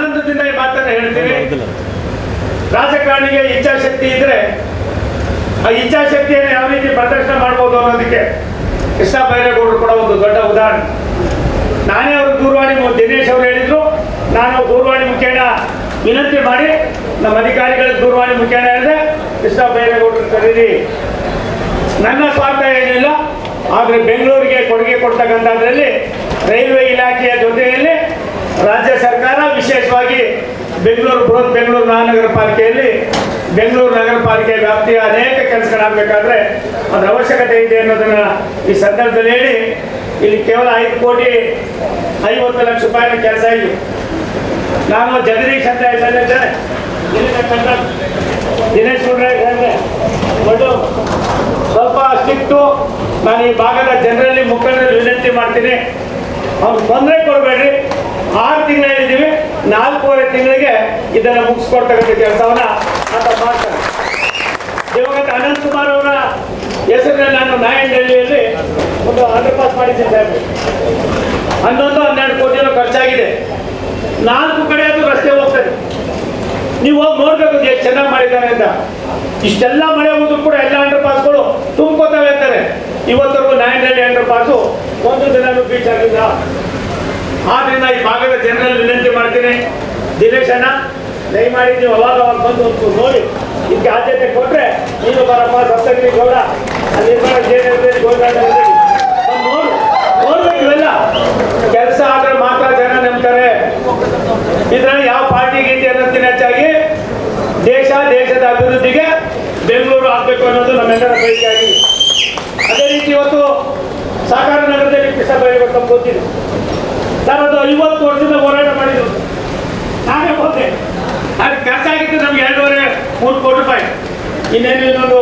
ಆನಂದದಿಂದ ಈ ಮಾತನ್ನು ಹೇಳ್ತೀನಿ. ರಾಜಕಾರಣಿಗೆ ಇಚ್ಛಾಶಕ್ತಿ ಇದ್ರೆ ಆ ಇಚ್ಛಾಶಕ್ತಿಯನ್ನು ಯಾವ ರೀತಿ ಪ್ರದರ್ಶನ ಮಾಡ್ಬೋದು ಅನ್ನೋದಕ್ಕೆ ಕೃಷ್ಣ ಬೈರೇಗೌಡರು ಕೂಡ ಒಂದು ದೊಡ್ಡ ಉದಾಹರಣೆ. ನಾನೇ ಅವರು ದೂರವಾಣಿ ದಿನೇಶ್ ಅವರು ಹೇಳಿದ್ರು, ನಾನು ದೂರವಾಣಿ ಮುಖೇನ ವಿನಂತಿ ಮಾಡಿ ನಮ್ಮ ಅಧಿಕಾರಿಗಳಿಗೆ ದೂರವಾಣಿ ಮುಖೇನ ಹೇಳಿದೆ, ಕೃಷ್ಣ ಬೈರೇಗೌಡರು ಕರೀರಿ. ನನ್ನ ಸ್ವಾರ್ಥ ಏನಿಲ್ಲ, ಆದರೆ ಬೆಂಗಳೂರಿಗೆ ಕೊಡುಗೆ ಕೊಡ್ತಕ್ಕಂಥದ್ರಲ್ಲಿ ರೈಲ್ವೆ ಇಲಾಖೆಯ ಜೊತೆಯಲ್ಲಿ ರಾಜ್ಯ ಸರ್ಕಾರ ವಿಶೇಷವಾಗಿ ಬೆಂಗಳೂರು ಬೃಹತ್ ಬೆಂಗಳೂರು ಮಹಾನಗರ ಪಾಲಿಕೆಯಲ್ಲಿ ಬೆಂಗಳೂರು ನಗರ ಪಾಲಿಕೆ ವ್ಯಾಪ್ತಿಯ ಅನೇಕ ಕೆಲಸಗಳಾಗಬೇಕಾದ್ರೆ ಅದರ ಅವಶ್ಯಕತೆ ಇದೆ ಅನ್ನೋದನ್ನು ಈ ಸಂದರ್ಭದಲ್ಲಿ ಹೇಳಿ, ಇಲ್ಲಿ ಕೇವಲ 5,50,00,000 ಕೆಲಸ ಇದೆ. ನಾನು ಜಗದೀಶ್ ಅಂತ ಹೇಳಿದ್ದೇನೆ, ದಿನೇಶ್ ಗುಂಡ್ರಾಜ್ ಒಟ್ಟು ಸ್ವಲ್ಪ ಸ್ಟ್ರಿಕ್ಟು. ನಾನು ಈ ಭಾಗದ ಜನರಲ್ಲಿ ಮುಖಂಡರಲ್ಲಿ ವಿನಂತಿ ಮಾಡ್ತೀನಿ, ಅವ್ರು ತೊಂದರೆ ಕೊಡಬೇಡ್ರಿ. 6 ತಿಂಗಳಿದ್ದೀವಿ, 4.5 ತಿಂಗಳಿಗೆ ಇದನ್ನು ಮುಗಿಸ್ಕೊಡ್ತಕ್ಕಂಥ ಕೆಲಸವನ್ನ ಅಂತ ಮಾಡ್ತಾರೆ. ದಿವಂಗತ ಅನಂತಕುಮಾರ್ ಅವರ ಹೆಸರಿನಲ್ಲಿ ನಾನು ನಾಯಂಡಹಳ್ಳಿಯಲ್ಲಿ ಒಂದು ಅಂಡರ್ ಪಾಸ್ ಮಾಡಿದ್ದೀನಿ ಸಾಹೇಬ್. 11-12 ಕೋಟಿ ಖರ್ಚಾಗಿದೆ. 4 ಕಡೆ ಅದು ರಸ್ತೆ ಹೋಗ್ತದೆ. ನೀವು ಹೋಗಿ ನೋಡ್ಬೇಕು ಎಷ್ಟು ಚೆನ್ನಾಗಿ ಮಾಡಿದ್ದಾರೆ ಅಂತ. ಇಷ್ಟೆಲ್ಲ ಮಳೆ ಹೋದ್ರು ಕೂಡ ಎಲ್ಲ ಅಂಡರ್ ಪಾಸ್ಗಳು ತುಂಬ್ಕೋತಾವೆ ಅಂತಾರೆ. ಇವತ್ತರೆಗೂ ನಾಯಂಡಹಳ್ಳಿ ಅಂಡರ್ ಪಾಸು ಒಂದು ದಿನನೂ ಬೀಚ್ ಆಗಿಲ್ಲ. ಆದ್ರಿಂದ ಈ ಭಾಗದ ಜನರಲ್ಲಿ ವಿನಂತಿ ಮಾಡ್ತೀನಿ, ದಿನೇಶ್ ಅಣ್ಣ ದಯಮಾಡಿ ನೀವು ಅವಾಗ ಬಂದು ನೋಡಿ ಇದಕ್ಕೆ ಆದ್ಯತೆ ಕೊಟ್ಟರೆ, ನೀನು ಬರಪ್ಪ ಸಪ್ತಗಿರಿ ಗೌಡ ಅಲ್ಲಿ ನೋಡ್ಬೇಕು. ಇವೆಲ್ಲ ಕೆಲಸ ಆದ್ರೆ ಮಾತ್ರ ಜನ ನಂಬ್ತಾರೆ. ಇದರಲ್ಲಿ ಯಾವ ಪಾರ್ಟಿ ಗೀಟಿ ಅನ್ನೋದಕ್ಕಿಂತ ಹೆಚ್ಚಾಗಿ ದೇಶದ ಅಭಿವೃದ್ಧಿಗೆ ಬೆಂಗಳೂರು ಆಗಬೇಕು ಅನ್ನೋದು ನಮ್ಮೆಲ್ಲರ ಬಯಕೆ ಆಗಿದೆ. ಅದೇ ರೀತಿ ಇವತ್ತು ಸಹಕಾರ ನಗರದಲ್ಲಿ ಕೃಷ್ಣ ಬೈರೇಗೌಡ ತಮ್ಮ ಗೊತ್ತಿದೆ ಸರ್, ಅದು 50 ವರ್ಷದಿಂದ ಹೋರಾಟ ಮಾಡಿದ್ರು. ನಾನೇ ಹೋದೆ, ಅದಕ್ಕೆ ಖರ್ಚಾಗಿತ್ತು ನಮ್ಗೆ 2.5-3 ಕೋಟಿ ರೂಪಾಯಿ. ಇನ್ನೇನು ಇನ್ನೊಂದು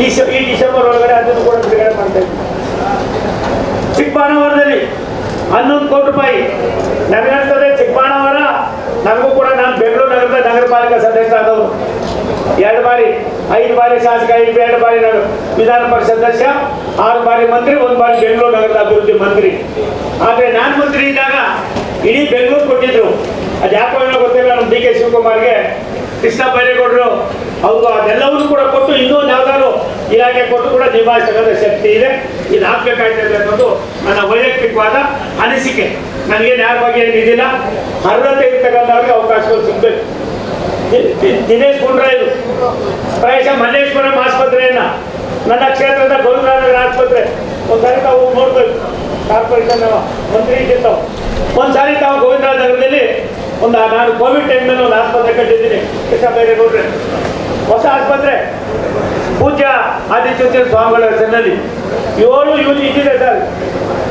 ಈ ಡಿಸೆಂಬರ್ ಒಳಗಡೆ ಅದನ್ನು ಕೂಡ ಬಿಡುಗಡೆ ಮಾಡ್ತಾ ಇದ್ವಿ. ಚಿಕ್ಕಬಾಣವರದಲ್ಲಿ 11 ಕೋಟಿ ರೂಪಾಯಿ ನನಗನ್ಸ್ತದೆ. ಚಿಕ್ಕಬಾಣವರ ನನಗೂ ಕೂಡ, ನಾನು ಬೆಂಗಳೂರು ನಗರದ ನಗರ ಪಾಲಿಕೆ ಸದಸ್ಯರಾದವರು 2 ಬಾರಿ 5 ಬಾರಿ ಶಾಸಕ, 2 ಬಾರಿ ವಿಧಾನ ಪರಿಷತ್ ಸದಸ್ಯ, 6 ಬಾರಿ ಮಂತ್ರಿ, 1 ಬಾರಿ ಬೆಂಗಳೂರು ನಗರದ ಅಭಿವೃದ್ಧಿ ಮಂತ್ರಿ. ಆದರೆ ನಾನು ಮಂತ್ರಿ ಇದ್ದಾಗ ಇಡೀ ಬೆಂಗಳೂರು ಕೊಟ್ಟಿದ್ರು. ಅದು ಯಾಕೋ ಏನೋ ಗೊತ್ತಿಲ್ಲ, ನಮ್ಮ ಡಿ ಕೆ ಶಿವಕುಮಾರ್ಗೆ ಕೃಷ್ಣ ಬೈರೇಗೌಡರು ಅವರು ಅದೆಲ್ಲವನ್ನೂ ಕೂಡ ಕೊಟ್ಟು ಇನ್ನೊಂದು ಯಾವ್ದಾದ್ರು ಇಲಾಖೆ ಕೊಟ್ಟು ಕೂಡ ನಿಭಾಯಿಸತಕ್ಕಂಥ ಶಕ್ತಿ ಇದೆ. ಇದು ಹಾಕ್ಬೇಕಾಗ್ತದೆ ಅನ್ನೋದು ನನ್ನ ವೈಯಕ್ತಿಕವಾದ ಅನಿಸಿಕೆ. ನನಗೇನು ಯಾರ ಬಗ್ಗೆ ಏನಿದಿಲ್ಲ, ಅರ್ಹತೆ ಇರ್ತಕ್ಕಂಥವ್ರಿಗೆ ಅವಕಾಶಗಳು ಸಿಗಬೇಕು. ದಿನೇಶ್ ಗುಂಡ್ರಾಜ್ ಪ್ರಾಯಶಃ ಮಲ್ಲೇಶ್ವರಂ ಆಸ್ಪತ್ರೆಯನ್ನು ನನ್ನ ಕ್ಷೇತ್ರದ ಗೋವಿಂದನಗರ ಆಸ್ಪತ್ರೆ ಒಂದ್ಸಾರಿ ತಾವು ನೋಡ್ಬೇಕು. ಕಾರ್ಪೊರೇಷನ್ ಮಂತ್ರಿ ಇದ್ದಿರ್ತಾವೆ. ಒಂದ್ಸಾರಿ ತಾವು ಗೋವಿಂದನಗರದಲ್ಲಿ ನಾನು ಕೋವಿಡ್ ಟೈಮ್ನಲ್ಲಿ ಒಂದು ಆಸ್ಪತ್ರೆ ಕಟ್ಟಿದ್ದೀನಿ. ಕೃಷ್ಣ ಬೈರೇಗೌಡ್ರೆ ಹೊಸ ಆಸ್ಪತ್ರೆ ಪೂಜ್ಯ ಆದಿತ್ಯ ಸ್ವಾಮಿಗಳ ಹೆಸರಿನಲ್ಲಿ 7 ಯೂನಿಟ್ ಇದ್ದಿದೆ ಸರ್.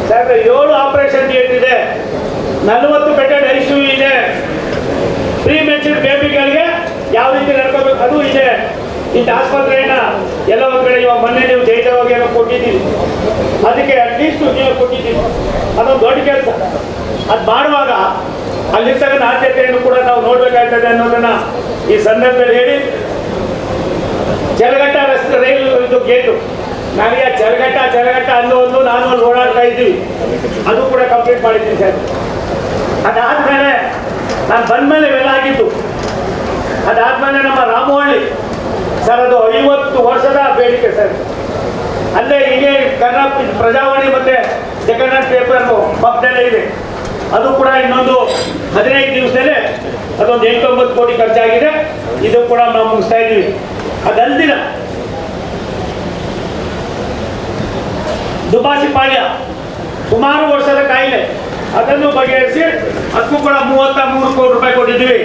ಸಾಹೇಬ್ರೆ 7 ಆಪರೇಷನ್ ಥಿಯೇಟರ್ ಇದೆ, 40 ಬೆಡೆಡ್ ICU ಇದೆ, ಪ್ರೀ ಮೆಚೂರ್ಡ್ ಬೇಬಿಗಳಿಗೆ ಯಾವ ರೀತಿ ನಡ್ಕೋಬೇಕು ಅದು ಇದೆ. ಇಂಥ ಆಸ್ಪತ್ರೆಯನ್ನ ಎಲ್ಲ ಒಂದು ಕಡೆ ಇವಾಗ ಮೊನ್ನೆ ನೀವು ಜೈದವಾಗಿ ಏನೋ ಕೊಟ್ಟಿದ್ದೀವಿ, ಅದಕ್ಕೆ ಅಟ್ಲೀಸ್ಟ್ ನೀವು ಕೊಟ್ಟಿದ್ದೀವಿ. ಅದೊಂದು ದೊಡ್ಡ ಕೆಲಸ. ಅದು ಮಾಡುವಾಗ ಅಲ್ಲಿರ್ತಕ್ಕಂಥ ಆದ್ಯತೆಯನ್ನು ಕೂಡ ನಾವು ನೋಡಬೇಕಾಗ್ತದೆ ಅನ್ನೋದನ್ನ ಈ ಸಂದರ್ಭದಲ್ಲಿ ಹೇಳಿ, ಚಲಘಟ್ಟ ರಸ್ತೆ ರೈಲು ಇದು ಗೇಟು ನನಗೆ ಚಲಘಟ್ಟ ಅಲ್ಲೊಂದು ನಾನು ಅಲ್ಲಿ ಓಡಾಡ್ತಾ ಇದ್ದೀವಿ, ಅದು ಕೂಡ ಕಂಪ್ಲೀಟ್ ಮಾಡಿದ್ದೀನಿ ಸರ್. ಅದಾದ್ಮೇಲೆ ನಾನು ಬಂದ್ಮೇಲೆ ಇವೆಲ್ಲ ಆಗಿತ್ತು. ಅದಾದ್ಮೇಲೆ ನಮ್ಮ ರಾಮವಳ್ಳಿ ಸರ್, ಅದು 50 ವರ್ಷದ ಬೇಡಿಕೆ ಸರ್. ಅಲ್ಲೇ ಹೀಗೆ ಕರ್ನಾಟಕ ಪ್ರಜಾವಾಣಿ ಮತ್ತೆ ಜಗನ್ನಾಥ್ ಪೇಪರ್ ಪಕ್ಕದಲ್ಲೇ ಇದೆ. ಅದು ಕೂಡ ಇನ್ನೊಂದು 15 ದಿವಸದಲ್ಲೇ ಅದೊಂದು 8-9 ಕೋಟಿ ಖರ್ಚಾಗಿದೆ. ಇದು ಕೂಡ ನಾವು ಮುಗಿಸ್ತಾ ಇದ್ದೀವಿ. ಅದಲ್ದಿನ ದುಬಾಸಿಪಾಳ್ಯ ಸುಮಾರು ವರ್ಷದ ಕಾಯಿಲೆ, ಅದನ್ನು ಬಗೆಹರಿಸಿ ಅದಕ್ಕೂ ಕೂಡ 33 ಕೋಟಿ ರೂಪಾಯಿ ಕೊಟ್ಟಿದ್ದೀವಿ.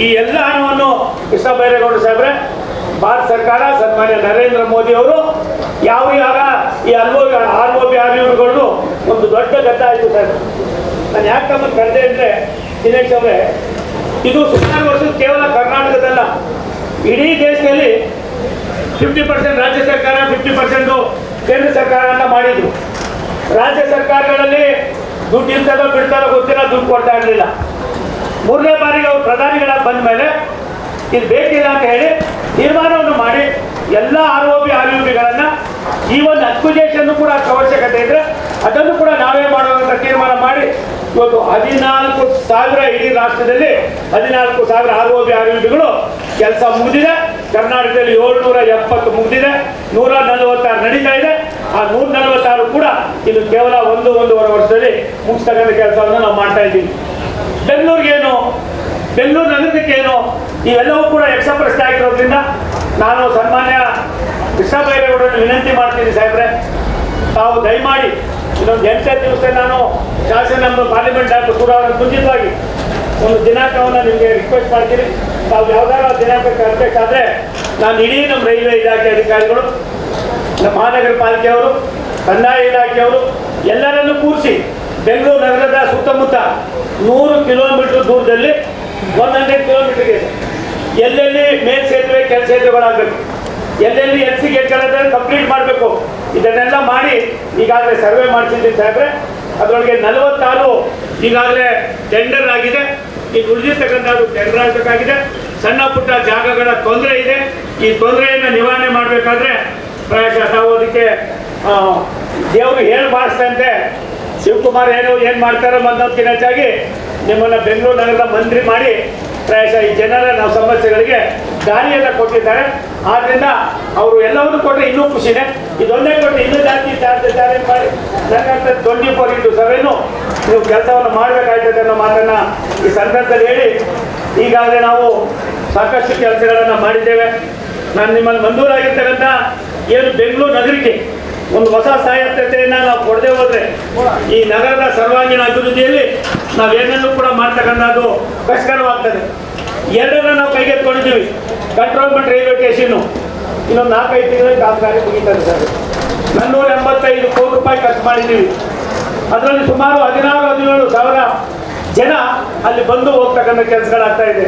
ಈ ಎಲ್ಲ ಹಣವನ್ನು ಕೃಷ್ಣ ಬೈರೇಗೌಡ ಸಾಹೇಬ್ರೆ, ಭಾರತ ಸರ್ಕಾರ ಸನ್ಮಾನ್ಯ ನರೇಂದ್ರ ಮೋದಿ ಅವರು ಯಾವ ಈ ROB ಒಂದು ದೊಡ್ಡ ಗದ್ದ ಆಯಿತು ಸರ್. ನಾನು ಯಾಕೆ ತಮ್ಮನ್ನು ಕರೆದೆ ಅಂದರೆ, ದಿನೇಶ್ ಅವರೇ, ಇದು ಸುಮಾರು ವರ್ಷದ ಕೇವಲ ಕರ್ನಾಟಕದಲ್ಲ, ಇಡೀ ದೇಶದಲ್ಲಿ 50% ರಾಜ್ಯ ಸರ್ಕಾರ, 50% ಕೇಂದ್ರ ಸರ್ಕಾರ ಅಂತ ಮಾಡಿದ್ರು. ರಾಜ್ಯ ಸರ್ಕಾರಗಳಲ್ಲಿ ದುಡ್ಡು ಇರ್ತದೋ ಬಿಡ್ತಾರೋ ಗೊತ್ತಿಲ್ಲ, ದುಡ್ಡು ಕೊಡ್ತಾ ಇರಲಿಲ್ಲ. 3ನೇ ಬಾರಿಗೆ ಅವರು ಪ್ರಧಾನಿಗಳಾಗಿ ಬಂದ ಮೇಲೆ ಇದು ಬೇಕಿಲ್ಲ ಅಂತ ಹೇಳಿ ತೀರ್ಮಾನವನ್ನು ಮಾಡಿ ಎಲ್ಲ ROBಗಳನ್ನು ಈ ಒಂದು ಅಕ್ವಿಜೇಷನ್ ಕೂಡ ಅವಶ್ಯಕತೆ ಇದ್ರೆ ಅದನ್ನು ಕೂಡ ನಾವೇ ಮಾಡೋದಂತ ತೀರ್ಮಾನ ಮಾಡಿ ಇವತ್ತು 14,000 ಇಡೀ ರಾಷ್ಟ್ರದಲ್ಲಿ 14,000 ROB RUBಗಳು ಕೆಲಸ ಮುಗಿದಿದೆ. ಕರ್ನಾಟಕದಲ್ಲಿ 770 ಮುಗಿದಿದೆ, 146 ನಡೀತಾ ಇದೆ. ಆ 146 ಕೂಡ ಇದು ಕೇವಲ 1-1.5 ವರ್ಷದಲ್ಲಿ ಮುಗಿಸ್ತಕ್ಕಂಥ ಕೆಲಸವನ್ನು ನಾವು ಮಾಡ್ತಾ ಇದ್ದೀವಿ. ಬೆಂಗಳೂರು ನಗರಕ್ಕೇನು ಇವೆಲ್ಲವೂ ಕೂಡ ಯಕ್ಷಪ್ರಶ್ನೆ ಆಗಿರೋದ್ರಿಂದ ನಾನು ಸನ್ಮಾನ್ಯ ಕೃಷ್ಣ ಬೈರೇಗೌಡರನ್ನು ವಿನಂತಿ ಮಾಡ್ತೀನಿ ಸಾಹೇಬ್ರೆ, ತಾವು ದಯಮಾಡಿ ಇನ್ನೊಂದು 8 ದಿವಸ ನಾನು ಶಾಸನ ನಮ್ಮ ಪಾರ್ಲಿಮೆಂಟ್ ಡಾಕ್ಟರ್ ಕೂಡ ಅವರನ್ನು ಮುಂಚಿತವಾಗಿ ಒಂದು ದಿನಾಂಕವನ್ನು ನಿಮಗೆ ರಿಕ್ವೆಸ್ಟ್ ಮಾಡ್ತೀನಿ. ತಾವು ಯಾವ್ದಾದ್ರು ದಿನಾಂಕಕ್ಕೆ ಅಧ್ಯಕ್ಷ ಆದರೆ ನಾನು ಇಡೀ ನಮ್ಮ ರೈಲ್ವೆ ಇಲಾಖೆ ಅಧಿಕಾರಿಗಳು, ನಮ್ಮ ಮಹಾನಗರ ಪಾಲಿಕೆಯವರು, ಕಂದಾಯ ಇಲಾಖೆಯವರು ಎಲ್ಲರನ್ನೂ ಕೂರಿಸಿ ಬೆಂಗಳೂರು ನಗರದ ಸುತ್ತಮುತ್ತ 100 ಕಿಲೋಮೀಟರ್ ದೂರದಲ್ಲಿ 100 ಕಿಲೋಮೀಟರ್ಗೆ ಎಲ್ಲೆಲ್ಲಿ ಮೇಲ್ಸೇತುವೆ ಕೆಳಸೇತುವೆಗಳಾಗಬೇಕು, ಎಲ್ಲೆಲ್ಲಿ LC ಗೇಟ್ಗಳನ್ನ ಕಂಪ್ಲೀಟ್ ಮಾಡಬೇಕು, ಇದನ್ನೆಲ್ಲ ಮಾಡಿ ಈಗಾಗಲೇ ಸರ್ವೆ ಮಾಡಿಸಿದ್ದೀನಿ ಸಾಹೇಬ್ರೆ. ಅದರೊಳಗೆ 46 ಈಗಾಗಲೇ ಟೆಂಡರ್ ಆಗಿದೆ. ಈಗ ಉಳಿದಿರ್ತಕ್ಕಂಥದ್ದು ಟೆಂಡರ್ ಆಗಬೇಕಾಗಿದೆ. ಸಣ್ಣ ಪುಟ್ಟ ಜಾಗಗಳ ತೊಂದರೆ ಇದೆ. ಈ ತೊಂದರೆಯನ್ನು ನಿವಾರಣೆ ಮಾಡಬೇಕಾದ್ರೆ ಪ್ರಾಯಶಃ ತಾವು ಅದಕ್ಕೆ ದೇವರು ಹೇಳಿ ಮಾಡಿಸ್ತಂತೆ ಶಿವಕುಮಾರ್ ಏನು ಮಾಡ್ತಾರೋ ಅನ್ನೋದಕ್ಕಿಂತ ಹೆಚ್ಚಾಗಿ ನಿಮ್ಮನ್ನು ಬೆಂಗಳೂರು ನಗರದ ಮಂತ್ರಿ ಮಾಡಿ ಪ್ರಾಯಶಃ ಈ ಜನರ ನಾವು ಸಮಸ್ಯೆಗಳಿಗೆ ದಾರಿಯನ್ನು ಕೊಟ್ಟಿದ್ದಾರೆ. ಆದ್ದರಿಂದ ಅವರು ಎಲ್ಲವನ್ನು ಕೊಟ್ಟರೆ ಇನ್ನೂ ಖುಷಿನೇ. ಇದೊಂದೇ ಕೊಟ್ಟರೆ ಇನ್ನೂ ಜಾಸ್ತಿ ಚಾರ್ಜ್ ಮಾಡಿ ನನಗಂತ 24/7 ನೀವು ಕೆಲಸವನ್ನು ಮಾಡಬೇಕಾಗ್ತದೆ ಅನ್ನೋ ಮಾತನ್ನು ಈ ಸಂದರ್ಭದಲ್ಲಿ ಹೇಳಿ, ಈಗಾಗಲೇ ನಾವು ಸಾಕಷ್ಟು ಕೆಲಸಗಳನ್ನು ಮಾಡಿದ್ದೇವೆ. ನಾನು ನಿಮ್ಮಲ್ಲಿ ಮಂಜೂರಾಗಿರ್ತಕ್ಕಂಥ ಏನು ಬೆಂಗಳೂರು ನಗರಕ್ಕೆ ಒಂದು ಹೊಸ ಸ್ವಾಯತ್ತತೆಯನ್ನು ನಾವು ಕೊಡದೆ ಹೋದರೆ ಈ ನಗರದ ಸರ್ವಾಂಗೀಣ ಅಭಿವೃದ್ಧಿಯಲ್ಲಿ ನಾವೇನನ್ನೂ ಕೂಡ ಮಾಡ್ತಕ್ಕಂಥದ್ದು ಕಷ್ಟಕರವಾಗ್ತದೆ. ಎರಡನ್ನ ನಾವು ಕೈಗೆತ್ಕೊಂಡಿದ್ದೀವಿ. ಕಂಟ್ರೋಲ್ಮೆಂಟ್ ರೈಲ್ವೆ ಸ್ಟೇಷನ್ನು ಇನ್ನೊಂದು 4-5 ತಿಂಗಳಲ್ಲಿ ಕಾಮಗಾರಿ ಮುಗಿತಾರೆ ಸರ್. 485 ಕೋಟಿ ರೂಪಾಯಿ ಖರ್ಚು ಮಾಡಿದ್ದೀವಿ. ಅದರಲ್ಲಿ ಸುಮಾರು 16-17 ಸಾವಿರ ಜನ ಅಲ್ಲಿ ಬಂದು ಹೋಗ್ತಕ್ಕಂಥ ಕೆಲಸಗಳಾಗ್ತಾ ಇದೆ.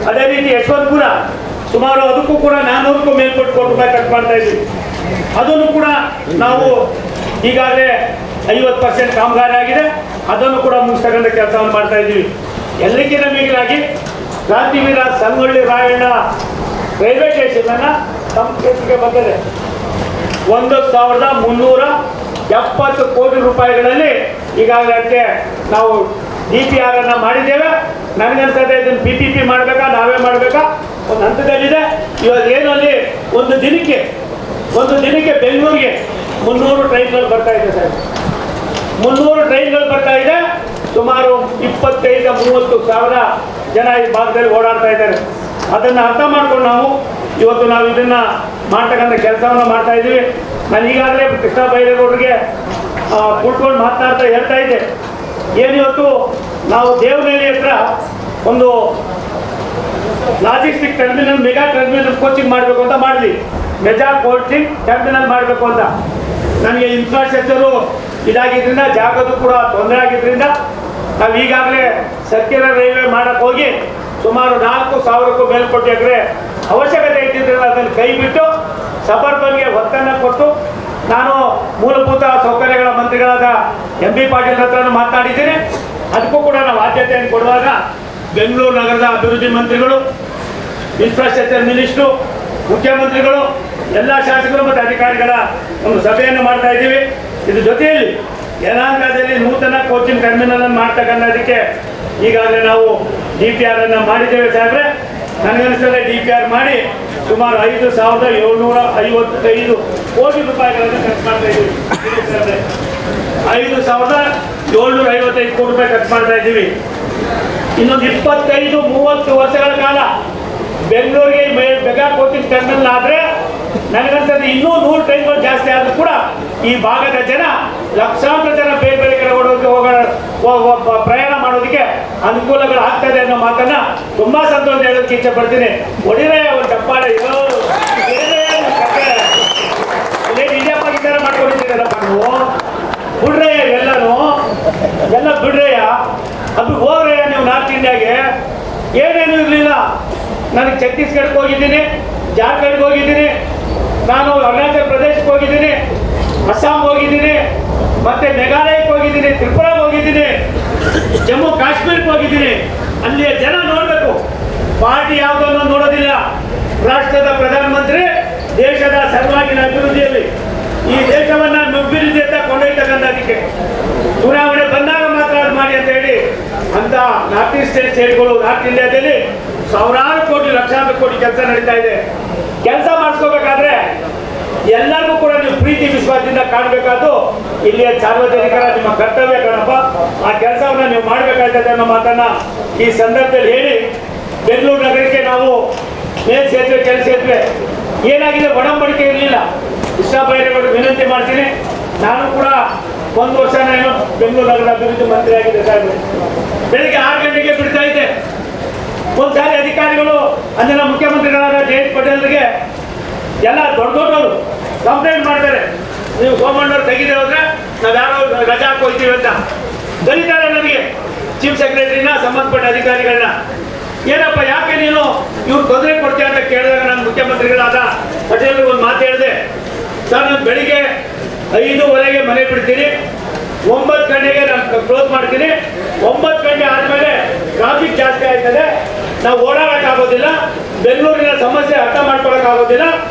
ಅದೇ ರೀತಿ ಯಶವಂತಪುರ ಸುಮಾರು ಅದಕ್ಕೂ ಕೂಡ 400ಕ್ಕೂ ಮೇಲ್ಪಟ್ಟು ಕೋಟಿ ರೂಪಾಯಿ ಖರ್ಚು ಮಾಡ್ತಾ ಇದ್ದೀವಿ. ಅದನ್ನು ಕೂಡ ನಾವು ಈಗಾಗಲೇ 50% ಕಾಮಗಾರಿ ಆಗಿದೆ. ಅದನ್ನು ಕೂಡ ಮುಗಿಸ್ತಕ್ಕಂಥ ಕೆಲಸವನ್ನು ಮಾಡ್ತಾ ಇದ್ದೀವಿ. ಎಲ್ಲಕ್ಕಿಂತ ಮಿಗಿಲಾಗಿ ಕ್ರಾಂತಿವೀರ ಸಂಗೊಳ್ಳಿ ರಾಯಣ್ಣ ರೈಲ್ವೆ ಸ್ಟೇಷನನ್ನು ನಮ್ಮ ಕ್ಷೇತ್ರಕ್ಕೆ ಬಂದಿದೆ. 1,370 ಕೋಟಿ ರೂಪಾಯಿಗಳಲ್ಲಿ ಈಗಾಗಲೇ ಅದಕ್ಕೆ ನಾವು DPR ಅನ್ನು ಮಾಡಿದ್ದೇವೆ. ನನಗನ್ಸುತ್ತೆ ಇದನ್ನು PPP ಮಾಡಬೇಕಾ ನಾವೇ ಮಾಡಬೇಕಾ ಒಂದು ಹಂತದಲ್ಲಿದೆ. ಇವಾಗ ಏನು ಅಲ್ಲಿ ಒಂದು ದಿನಕ್ಕೆ ಬೆಂಗಳೂರಿಗೆ 300 ಟ್ರೈನ್ಗಳು ಬರ್ತಾ ಇದೆ ಸರ್. 300 ಟ್ರೈನ್ಗಳು ಬರ್ತಾ ಇದೆ. ಸುಮಾರು 25-30 ಸಾವಿರ ಜನ ಈ ಭಾಗದಲ್ಲಿ ಓಡಾಡ್ತಾ ಇದ್ದಾರೆ. ಅದನ್ನು ಅರ್ಥ ಮಾಡ್ಕೊಂಡು ಇವತ್ತು ನಾವು ಇದನ್ನು ಮಾಡ್ತಕ್ಕಂಥ ಕೆಲಸವನ್ನು ಮಾಡ್ತಾ ಇದ್ದೀವಿ. ನಾನು ಈಗಾಗಲೇ ಕೃಷ್ಣ ಬೈರೇಗೌಡರಿಗೆ ಕೂತ್ಕೊಂಡು ಮಾತನಾಡ್ತಾ ಹೇಳ್ತಾ ಇದ್ದೆ, ಏನಿವತ್ತು ನಾವು ದೇವನಹಳ್ಳಿ ಹತ್ರ ಒಂದು logistic terminal, mega terminal coaching ಮಾಡಬೇಕು ಅಂತ ಮಾಡಿದ್ವಿ. ಮೆಗಾ ಕೋಚಿಂಗ್ ಟರ್ಮಿನಲ್ ಮಾಡಬೇಕು ಅಂತ. ನನಗೆ ಇನ್ಫ್ರಾಸ್ಟ್ರಕ್ಚರು ಇದಾಗಿದ್ದರಿಂದ, ಜಾಗದ್ದು ಕೂಡ ತೊಂದರೆ ಆಗಿದ್ದರಿಂದ ನಾವು ಈಗಾಗಲೇ ಸರ್ಕ್ಯುಲರ್ ರೈಲ್ವೆ ಮಾಡಕ್ಕೆ ಹೋಗಿ ಸುಮಾರು 4,000ಕ್ಕೂ ಮೇಲ್ಪಟ್ಟು ಎಕರೆ ಅವಶ್ಯಕತೆ ಇದ್ದಿದ್ದರಿಂದ ಅದನ್ನು ಕೈ ಬಿಟ್ಟು ಸಬರ್ಬನ್ಗೆ ಒತ್ತನ್ನು ಕೊಟ್ಟು ನಾನು ಮೂಲಭೂತ ಸೌಕರ್ಯಗಳ ಮಂತ್ರಿಗಳಾದ MB ಪಾಟೀಲ್ ಹತ್ರನೂ ಮಾತನಾಡಿದ್ದೀನಿ. ಅದಕ್ಕೂ ಕೂಡ ನಾವು ಆದ್ಯತೆಯನ್ನು ಕೊಡುವಾಗ ಬೆಂಗಳೂರು ನಗರದ ಅಭಿವೃದ್ಧಿ ಮಂತ್ರಿಗಳು, ಇನ್ಫ್ರಾಸ್ಟ್ರಕ್ಚರ್ ಮಿನಿಸ್ಟ್ರು, ಮುಖ್ಯಮಂತ್ರಿಗಳು, ಎಲ್ಲ ಶಾಸಕರು ಮತ್ತು ಅಧಿಕಾರಿಗಳ ಒಂದು ಸಭೆಯನ್ನು ಮಾಡ್ತಾ ಇದ್ದೀವಿ. ಇದ್ರ ಜೊತೆಯಲ್ಲಿ ಯಲಹಂಕದಲ್ಲಿ ನೂತನ ಕೋಚಿಂಗ್ ಟರ್ಮಿನಲ್ ಅನ್ನು ಮಾಡ್ತಕ್ಕಂಥದಕ್ಕೆ ಈಗಾಗಲೇ ನಾವು DPR ಅನ್ನು ಮಾಡಿದ್ದೇವೆ ಸಾಹೇಬ್ರೆ. ನನಗನ್ನಿಸ್ತದೆ DPR ಮಾಡಿ ಸುಮಾರು 5,755 ಕೋಟಿ ರೂಪಾಯಿಗಳನ್ನು ಖರ್ಚು ಮಾಡ್ತಾ ಇದ್ದೀವಿ. 5,755 ಕೋಟಿ ರೂಪಾಯಿ ಖರ್ಚು ಮಾಡ್ತಾ ಇದ್ದೀವಿ. ಇನ್ನೊಂದು 25-30 ವರ್ಷಗಳ ಕಾಲ ಬೆಂಗಳೂರಿಗೆ ಮೆಗಾ ಕೋಚಿಂಗ್ ಟರ್ಮಿನಲ್ ಆದರೆ ನನಗನ್ಸುತ್ತೆ ಇನ್ನೂ 100 ಟ್ರೈನ್ಗಳು ಜಾಸ್ತಿ ಆದರೂ ಕೂಡ ಈ ಭಾಗದ ಜನ ಲಕ್ಷಾಂತರ ಜನ ಬೇರೆ ಬೇರೆ ಕಡೆ ಪ್ರಯಾಣ ಮಾಡೋದಕ್ಕೆ ಅನುಕೂಲಗಳು ಆಗ್ತದೆ ಅನ್ನೋ ಮಾತನ್ನ ತುಂಬಾ ಸಂತೋಷ ಹೇಳೋದಕ್ಕೆ ಇಚ್ಛೆ ಪಡ್ತೀನಿ. ಒಡಿರೇ ಒಂದು ಚಪ್ಪಾಳೆ ನಿಜಪ್ಪ ಈ ಥರ ಮಾಡ್ಕೊಂಡಿದ್ದೀರಲ್ಲಪ್ಪ ನೀವು. ಬಿಡ್ರಯ್ಯ ಎಲ್ಲ ಬಿಡ್ರಯ್ಯ, ಅದು ಹೋಗ್ರಯ್ಯ ನೀವು ನಾರ್ತ್ ಇಂಡಿಯಾಗೆ. ಏನೇನು ಇರಲಿಲ್ಲ. ನನಗೆ ಛತ್ತೀಸ್ಗಢಕ್ಕೆ ಹೋಗಿದ್ದೀನಿ, ಜಾರ್ಖಂಡ್ಗೆ ಹೋಗಿದ್ದೀನಿ, ನಾನು ಅರುಣಾಚಲ ಪ್ರದೇಶಕ್ಕೆ ಹೋಗಿದ್ದೀನಿ, ಅಸ್ಸಾಂ ಹೋಗಿದ್ದೀನಿ, ಮತ್ತೆ ಮೇಘಾಲಯಕ್ಕೆ ಹೋಗಿದ್ದೀನಿ, ತ್ರಿಪುರಾಗೆ ಹೋಗಿದ್ದೀನಿ, ಜಮ್ಮು ಕಾಶ್ಮೀರಕ್ಕೆ ಹೋಗಿದ್ದೀನಿ. ಅಲ್ಲಿಯ ಜನ ನೋಡಬೇಕು. ಪಾರ್ಟಿ ಯಾವುದನ್ನು ನೋಡೋದಿಲ್ಲ. ರಾಷ್ಟ್ರದ ಪ್ರಧಾನಮಂತ್ರಿ ದೇಶದ ಸರ್ವಾಂಗೀಣ ಅಭಿವೃದ್ಧಿಯಲ್ಲಿ ಈ ದೇಶವನ್ನು ನುಗ್ಗಿರಿದ್ದ ಕೊಂಡೊಯ್ತಕ್ಕಂಥದಕ್ಕೆ ಚುನಾವಣೆ ಬಂದಾಗ ಮಾತ್ರ ಅದು ಮಾಡಿ ಮಾಡಿ ಅಂತ ಹೇಳಿ ಅಂತ ನಾರ್ತ್ ಈಸ್ಟರ್ನ್ ಸ್ಟೇಟ್ಗಳು ನಾರ್ತ್ ಇಂಡಿಯಾದಲ್ಲಿ ಸಾವಿರಾರು ಕೋಟಿ ಲಕ್ಷಾಂತರ ಕೋಟಿ ಕೆಲಸ ನಡೀತಾ ಇದೆ. ಕೆಲಸ ಮಾಡಿಸ್ಕೋಬೇಕಾದ್ರೆ ಎಲ್ಲರಿಗೂ ಕೂಡ ನೀವು ಪ್ರೀತಿ ವಿಶ್ವಾಸದಿಂದ ಕಾಣಬೇಕಾದ್ದು ಇಲ್ಲಿಯ ಸಾರ್ವಜನಿಕರ ನಿಮ್ಮ ಕರ್ತವ್ಯ ಕಣಪ್ಪ. ಆ ಕೆಲಸವನ್ನ ನೀವು ಮಾಡಬೇಕಾಗ್ತದೆ ಅನ್ನೋ ಮಾತನ್ನ ಈ ಸಂದರ್ಭದಲ್ಲಿ ಹೇಳಿ, ಬೆಂಗಳೂರು ನಗರಕ್ಕೆ ನಾವು ಮೇಲ್ಸೇತುವೆ ಕೆಲಸೇತುವೆ ಏನಾಗಿದೆ ಒಡಂಬಡಿಕೆ ಇರಲಿಲ್ಲ. ಕೃಷ್ಣ ಬೈರೇಗೌಡರು ವಿನಂತಿ ಮಾಡ್ತೀನಿ, ನಾನು ಕೂಡ 1 ವರ್ಷ ನಾನು ಬೆಂಗಳೂರು ನಗರ ಅಭಿವೃದ್ಧಿ ಮಂತ್ರಿ ಆಗಿದೆ ಸಾಹೇಬ್ರೆ. ಬೆಳಿಗ್ಗೆ 6 ಗಂಟೆಗೆ ಬಿಡ್ತಾ ಇದ್ದೆ. ಒಂದ್ಸಾರಿ ಅಧಿಕಾರಿಗಳು ಅಂದಿನ ಮುಖ್ಯಮಂತ್ರಿಗಳಾದ ಜಯಂತ್ ಪಟೇಲ್ರಿಗೆ ಎಲ್ಲ ದೊಡ್ಡವರು ಕಂಪ್ಲೇಂಟ್ ಮಾಡ್ತಾರೆ, ನೀವು ಸೋಮಣ್ಣವ್ರು ತೆಗಿದೆ ಹೋದ್ರೆ ನಾವು ಯಾರೋ ರಜಾ ಹಾಕೋಯ್ತೀವಿ ಅಂತ ಕರೀತಾರೆ ನನಗೆ, ಚೀಫ್ ಸೆಕ್ರೆಟರಿನ ಸಂಬಂಧಪಟ್ಟ ಅಧಿಕಾರಿಗಳನ್ನ. ಏನಪ್ಪ ಯಾಕೆ ನೀನು ಇವ್ರು ತೊಂದರೆ ಕೊಡ್ತೀಯ ಅಂತ ಕೇಳಿದಾಗ ನಾನು ಮುಖ್ಯಮಂತ್ರಿಗಳಾದ ಪಟೇಲ್ ಒಂದು ಮಾತು ಹೇಳಿದೆ, ಸರ್ ನಾನು ಬೆಳಿಗ್ಗೆ 5:15ಗೆ ಮನೆ ಬಿಡ್ತೀನಿ, 9 ಗಂಟೆಗೆ ನಾನು ಕ್ಲೋಸ್ ಮಾಡ್ತೀನಿ. 9 ಗಂಟೆ ಆದಮೇಲೆ ಟ್ರಾಫಿಕ್ ಜಾಸ್ತಿ ಆಯ್ತದೆ, ನಾವು ಓಡಾಡೋಕ್ಕಾಗೋದಿಲ್ಲ, ಬೆಂಗಳೂರಿನ ಸಮಸ್ಯೆ ಅರ್ಥ ಮಾಡ್ಕೊಳಕ್ಕಾಗೋದಿಲ್ಲ.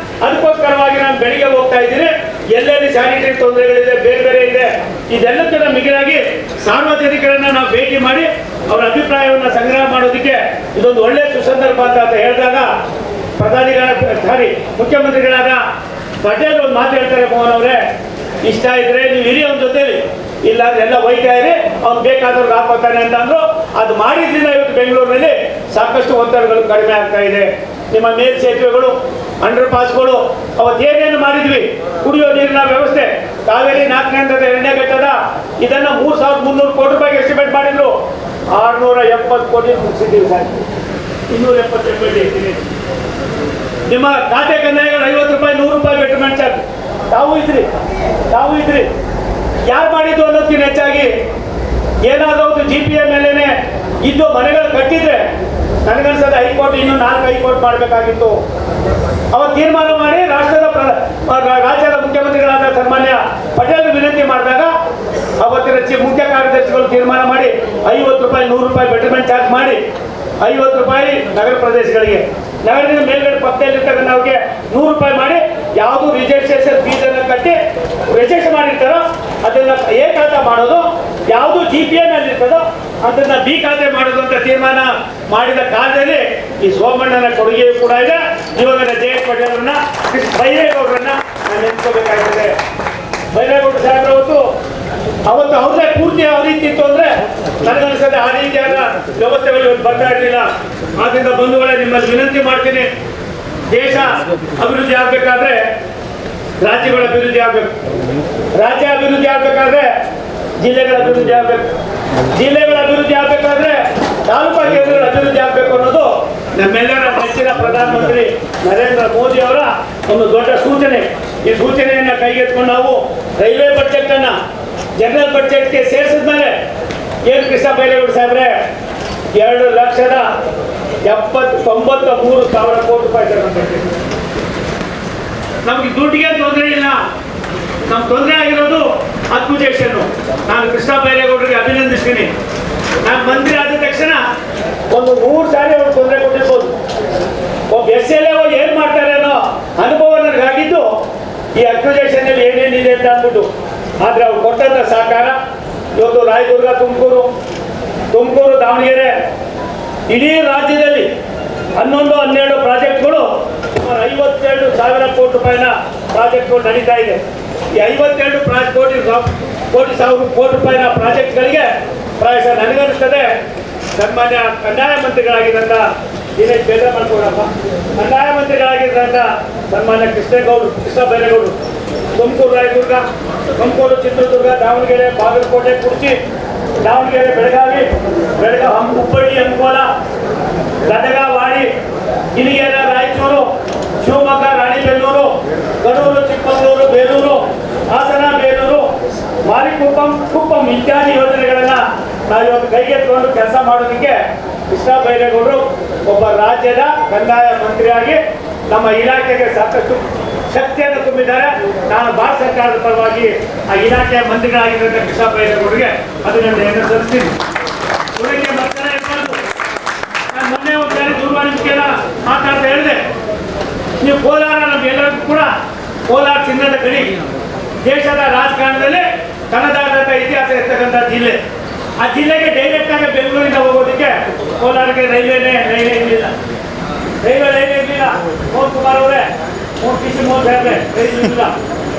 ಅದಕ್ಕೋಸ್ಕರವಾಗಿ ನಾನು ಬೆಳಿಗ್ಗೆ ಹೋಗ್ತಾ ಇದ್ದೀನಿ. ಎಲ್ಲೆಲ್ಲಿ ಸ್ಯಾನಿಟರಿ ತೊಂದರೆಗಳಿದೆ, ಬೇರೆ ಬೇರೆ ಇದೆ, ಇದೆಲ್ಲಕ್ಕಿಂತ ಮಿಗಿಲಾಗಿ ಸಾರ್ವಜನಿಕರನ್ನ ನಾವು ಭೇಟಿ ಮಾಡಿ ಅವರ ಅಭಿಪ್ರಾಯವನ್ನು ಸಂಗ್ರಹ ಮಾಡೋದಕ್ಕೆ ಇದೊಂದು ಒಳ್ಳೆಯ ಸುಸಂದರ್ಭ ಅಂತ ಹೇಳಿದಾಗ ಮುಖ್ಯಮಂತ್ರಿಗಳಾದ ಪಟೇಲ್ ಒಂದು ಮಾತು ಹೇಳ್ತಾರೆ, ಮೋಹನ್ ಅವರೇ, ಇಷ್ಟ ಇದ್ರೆ ನೀವು ಹಿರಿಯ ಅವ್ನ ಜೊತೆಲಿ, ಇಲ್ಲ ಎಲ್ಲ ಒಯ್ತಾ ಇರಿ, ಅವ್ನು ಬೇಕಾದವ್ರಿಗೆ ಹಾಕೋತಾನೆ ಅಂತ ಅಂದ್ರು. ಅದು ಮಾಡಿದ್ರಿಂದ ಇವತ್ತು ಬೆಂಗಳೂರಿನಲ್ಲಿ ಸಾಕಷ್ಟು ಒತ್ತಡಗಳು ಕಡಿಮೆ ಆಗ್ತಾ ಇದೆ. ನಿಮ್ಮ ಮೇಲ್ಸೇತುವೆಗಳು, ಅಂಡರ್ ಪಾಸ್ಗಳು, ಅವತ್ತು ಏನೇನು ಮಾಡಿದ್ವಿ, ಕುಡಿಯೋ ನೀರಿನ ವ್ಯವಸ್ಥೆ, ಕಾವೇರಿ 4ನೇ ಹಂತದ 2ನೇ ಘಟ್ಟದ ಇದನ್ನ 3,300 ಕೋಟಿ ರೂಪಾಯಿಗೆ ಎಸ್ಟಿಮೇಟ್ ಮಾಡಿದ್ರು. 670 ಕೋಟಿ ಮುಗಿಸಿದ್ದೀವಿ ಸರ್, 270 ನಿಮ್ಮ ಖಾತೆ ಕನ್ಯಾಯಗಳು 50 ರೂಪಾಯಿ 100 ರೂಪಾಯಿ ಬೆಟರ್ಮೆಂಟ್ ಚಾರ್ಜ್ ತಾವು ಇದ್ರಿ ಯಾರು ಮಾಡಿದ್ದು ಅನ್ನೋದಕ್ಕಿಂತ ಹೆಚ್ಚಾಗಿ ಏನಾದರೂ ಒಂದು GPA ಮೇಲೇನೆ ಇದ್ದು ಮನೆಗಳು ಕಟ್ಟಿದ್ರೆ ನನಗನ್ಸದ ಹೈಕೋರ್ಟ್ ಇನ್ನೂ 4 ಹೈಕೋರ್ಟ್ ಮಾಡಬೇಕಾಗಿತ್ತು. ಅವತ್ತು ತೀರ್ಮಾನ ಮಾಡಿ ರಾಜ್ಯದ ಮುಖ್ಯಮಂತ್ರಿಗಳಾದ ಸನ್ಮಾನ್ಯ ಪಟೇಲ್ ವಿನಂತಿ ಮಾಡಿದಾಗ ಅವತ್ತಿನ ಮುಖ್ಯ ಕಾರ್ಯದರ್ಶಿಗಳು ತೀರ್ಮಾನ ಮಾಡಿ 50 ರೂಪಾಯಿ 100 ರೂಪಾಯಿ ಬೆಟರ್ಮೆಂಟ್ ಚಾರ್ಜ್ ಮಾಡಿ 50 ರೂಪಾಯಿ ನಗರ ಪ್ರದೇಶಗಳಿಗೆ, ನಗರದಿಂದ ಮೇಲ್ಗಡೆ ಪಕ್ಕದಲ್ಲಿರ್ತಕ್ಕ ನಾವ್ಗೆ 100 ರೂಪಾಯಿ ಮಾಡಿ, ಯಾವುದು ರಿಜಿಸ್ಟ್ರೇಷನ್ ಫೀಸ್ ಅನ್ನು ಕಟ್ಟಿ ರಿಜಿಸ್ಟರ್ ಮಾಡಿರ್ತಾರೋ ಅದನ್ನ ಎ ಖಾತೆ ಮಾಡೋದು, ಯಾವುದು GPA ನಲ್ಲಿ ಇರ್ತದೋ ಅದನ್ನ B ಖಾತೆ ಮಾಡೋದು ಅಂತ ತೀರ್ಮಾನ ಮಾಡಿದ ಕಾಲದಲ್ಲಿ ಈ ಸೋಮಣ್ಣನ ಕೊಡುಗೆಯೂ ಕೂಡ ಇದೆ. ಇವಾಗ ಜಯಂತ್ ಪಟೇಲ್ರನ್ನ, ಬೈರೇಗೌಡರನ್ನ ನಾನು ನೆನ್ಸ್ಕೋಬೇಕಾಗ್ತದೆ. ಬೈರೇಗೌಡ ಸಾಹೇಬ್ರ ಅವತ್ತು ಅವ್ರದೇ ಪೂರ್ತಿ ಯಾವ ರೀತಿ ಇತ್ತು ಅಂದ್ರೆ ನನಗನ್ಸದೆ ಆ ರೀತಿಯಾದ ವ್ಯವಸ್ಥೆಗಳು ಇವತ್ತು ಬರ್ತಾ ಇರಲಿಲ್ಲ. ಆದ್ರಿಂದ ಬಂಧುಗಳೇ, ನಿಮ್ಮಲ್ಲಿ ವಿನಂತಿ ಮಾಡ್ತೀನಿ, ದೇಶ ಅಭಿವೃದ್ಧಿ ಆಗ್ಬೇಕಾದ್ರೆ ರಾಜ್ಯಗಳ ಅಭಿವೃದ್ಧಿ ಆಗ್ಬೇಕು, ರಾಜ್ಯ ಅಭಿವೃದ್ಧಿ ಆಗ್ಬೇಕಾದ್ರೆ ಜಿಲ್ಲೆಗಳ ಅಭಿವೃದ್ಧಿ ಆಗ್ಬೇಕು, ಜಿಲ್ಲೆಗಳ ಅಭಿವೃದ್ಧಿ ಆಗ್ಬೇಕಾದ್ರೆ ತಾಲೂಕಾ ಕೇಂದ್ರಗಳ ಅಭಿವೃದ್ಧಿ ಆಗ್ಬೇಕು ಅನ್ನೋದು ನಮ್ಮೆಲ್ಲರ ನೆಚ್ಚಿನ ಪ್ರಧಾನಮಂತ್ರಿ ನರೇಂದ್ರ ಮೋದಿ ಅವರ ಒಂದು ದೊಡ್ಡ ಸೂಚನೆ. ಈ ಸೂಚನೆಯನ್ನ ಕೈಗೆತ್ಕೊಂಡು ನಾವು ರೈಲ್ವೆ ಬಜೆಟ್ ಅನ್ನ ಜನರಲ್ ಬಜೆಟ್ಗೆ ಸೇರಿಸಿದ್ಮೇಲೆ ಏನು ಕೃಷ್ಣ ಬೈರೇಗೌಡ ಸಾಹೇಬ್ರೆ 2,93,000 ಕೋಟಿ ರೂಪಾಯಿ ನಮ್ಗೆ ದುಡ್ಡಿಗೆ ತೊಂದರೆ ಇಲ್ಲ. ನಮ್ಗೆ ತೊಂದರೆ ಆಗಿರೋದು ಅಕ್ವಿಜೇಷನ್. ನಾನು ಕೃಷ್ಣ ಬೈರೇಗೌಡರಿಗೆ ಅಭಿನಂದಿಸ್ತೀನಿ. ನಾನು ಮಂತ್ರಿ ಆದ ತಕ್ಷಣ ಒಂದು 3 ಸಾರಿ ಅವ್ರು ತೊಂದರೆ ಕೊಟ್ಟಿರ್ಬೋದು. ಒಬ್ಬ SLA ಏನ್ ಮಾಡ್ತಾರೆ ಅನ್ನೋ ಅನುಭವ ನನಗಾಗಿದ್ದು ಈ ಅಕ್ವಿಜೇಷನ್ ಅಲ್ಲಿ ಏನೇನಿದೆ ಅಂತ ಅಂದ್ಬಿಟ್ಟು. ಆದ್ರೆ ಅವ್ರು ಕೊಟ್ಟಂತ ಸಹಕಾರ ಇವತ್ತು ರಾಯದುರ್ಗ, ತುಮಕೂರು, ದಾವಣಗೆರೆ, ಇಡೀ ರಾಜ್ಯದಲ್ಲಿ 11-12 ಪ್ರಾಜೆಕ್ಟ್ಗಳು ಸುಮಾರು 52,000 ಕೋಟಿ ರೂಪಾಯಿನ ಪ್ರಾಜೆಕ್ಟ್ಗಳು ನಡೀತಾ ಇದೆ. ಈ 52 ಕೋಟಿ ರೂಪಾಯಿನ ಪ್ರಾಜೆಕ್ಟ್ಗಳಿಗೆ ಪ್ರಾಯಶಃ ನನಗನ್ನಿಸ್ತದೆ ಸನ್ಮಾನ್ಯ ಕಂದಾಯ ಮಂತ್ರಿಗಳಾಗಿದ್ದಂಥ ದಿನೇಶ್ ಬೇಂದ್ರೆ ಮಾಡ್ಕೊಡಪ್ಪ, ಕಂದಾಯ ಮಂತ್ರಿಗಳಾಗಿದ್ದಂಥ ಸನ್ಮಾನ್ಯ ಕೃಷ್ಣ ಬೈರೇಗೌಡರು, ತುಮಕೂರು, ರಾಯದುರ್ಗ, ತುಮಕೂರು, ಚಿತ್ರದುರ್ಗ, ದಾವಣಗೆರೆ, ಬಾಗಲಕೋಟೆ, ಕುರ್ಚಿ, ದಾವಣಗೆರೆ, ಬೆಳಗಾವಿ, ಹುಬ್ಬಳ್ಳಿ, ಅಂಕೋಲ, ಗದಗ, ವಾಡಿ, ಗಿರಿಗೆರೆ, ರಾಯಚೂರು, ಶಿವಮೊಗ್ಗ, ರಾಣಿಬೆನ್ನೂರು, ಕಡೂರು, ಚಿಕ್ಕಮಗಳೂರು, ಬೇಲೂರು, ಹಾಸನ, ಬೇಲೂರು, ಕುಪ್ಪಂ ಇತ್ಯಾದಿ ಯೋಜನೆಗಳನ್ನ ನಾವು ಇವತ್ತು ಕೈಗೆತ್ತಿಕೊಂಡು ಕೆಲಸ ಮಾಡೋದಕ್ಕೆ ಕೃಷ್ಣ ಬೈರೇಗೌಡರು ಒಬ್ಬ ರಾಜ್ಯದ ಕಂದಾಯ ಮಂತ್ರಿಯಾಗಿ ನಮ್ಮ ಇಲಾಖೆಗೆ ಸಾಕಷ್ಟು ಶಕ್ತಿಯನ್ನು ತುಂಬಿದ್ದಾರೆ. ನಾನು ಭಾರತ ಸರ್ಕಾರದ ಪರವಾಗಿ ಆ ಇಲಾಖೆಯ ಮಂತ್ರಿಗಳಾಗಿದ್ದಂಥ ಕೃಷ್ಣ ಬೈರೇಗೌಡರಿಗೆ ಅಭಿನಂದನೆಯನ್ನು ಸಲ್ಲಿಸ್ತೀನಿ. ಉಳಿಕೆ ಮತ್ತನೇ ಇರ್ಬಾರ್ದು. ನಾನು ಮೊನ್ನೆ ಒಂದು ಬೇರೆ ದೂರವಾಣಿ ಮುಖೇನ ಮಾತಾಡ್ತಾ ಹೇಳಿದೆ, ನೀವು ಕೋಲಾರ ನಮ್ಗೆಲ್ಲರಿಗೂ ಕೂಡ ಕೋಲಾರ ಚಿನ್ನದ ಗಣಿ, ದೇಶದ ರಾಜಕಾರಣದಲ್ಲಿ ತನ್ನದಾದಂಥ ಇತಿಹಾಸ ಇರ್ತಕ್ಕಂಥ ಜಿಲ್ಲೆ. ಆ ಜಿಲ್ಲೆಗೆ ಡೈರೆಕ್ಟ್ ಆಗಿ ಬೆಂಗಳೂರಿಂದ ಹೋಗೋದಕ್ಕೆ ಕೋಲಾರಕ್ಕೆ ರೈಲ್ವೆ ಇರಲಿಲ್ಲ. ರೈಲ್ವೆ ಲೈನ್ ಇರಲಿಲ್ಲ. ಮೋಹನ್ ಕುಮಾರ್ ಅವರೇ, ಕಿಶನ್ ಮೋಹನ್ ಸಾಹೇಬ್ರೆ, ರೈಲ್ವೆ ಇಲ್ಲ.